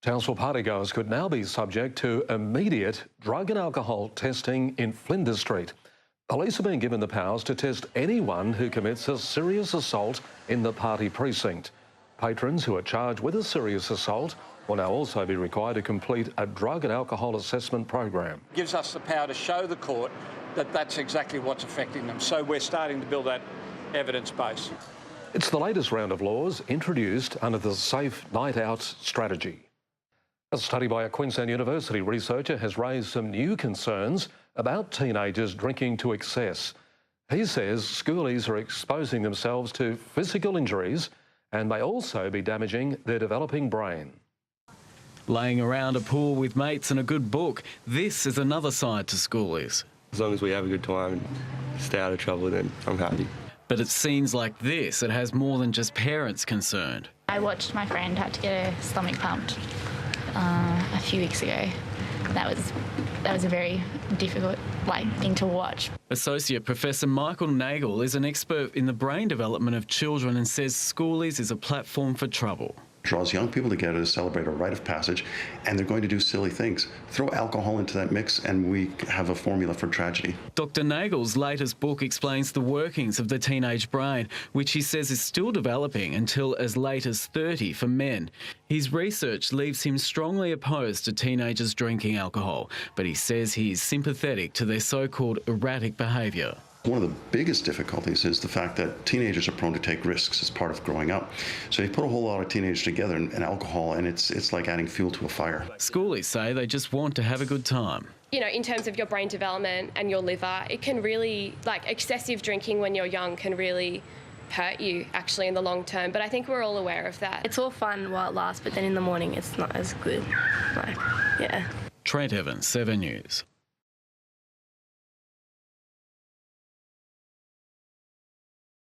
Townsville partygoers could now be subject to immediate drug and alcohol testing in Flinders Street. Police have been given the powers to test anyone who commits a serious assault in the party precinct. Patrons who are charged with a serious assault will now also be required to complete a drug and alcohol assessment program. It gives us the power to show the court that that's exactly what's affecting them. So we're starting to build that evidence base. It's the latest round of laws introduced under the Safe Night Out strategy. A study by a Queensland University researcher has raised some new concerns about teenagers drinking to excess. He says schoolies are exposing themselves to physical injuries and may also be damaging their developing brain. Laying around a pool with mates and a good book, this is another side to schoolies. As long as we have a good time and stay out of trouble, then I'm happy. But it's scenes like this that has more than just parents concerned. I watched my friend have to get her stomach pumped a few weeks ago. That was a very difficult thing to watch. Associate Professor Michael Nagel is an expert in the brain development of children and says schoolies is a platform for trouble. Draws young people together to celebrate a rite of passage, and they're going to do silly things. Throw alcohol into that mix and we have a formula for tragedy. Dr. Nagel's latest book explains the workings of the teenage brain, which he says is still developing until as late as 30 for men. His research leaves him strongly opposed to teenagers drinking alcohol, but he says he is sympathetic to their so-called erratic behaviour. One of the biggest difficulties is the fact that teenagers are prone to take risks as part of growing up. So you put a whole lot of teenagers together and alcohol, and it's like adding fuel to a fire. Schoolies say they just want to have a good time. You know, in terms of your brain development and your liver, it can really, excessive drinking when you're young can really hurt you actually in the long term, but I think we're all aware of that. It's all fun while it lasts, but then in the morning it's not as good. Yeah. Trent Evans, 7 News.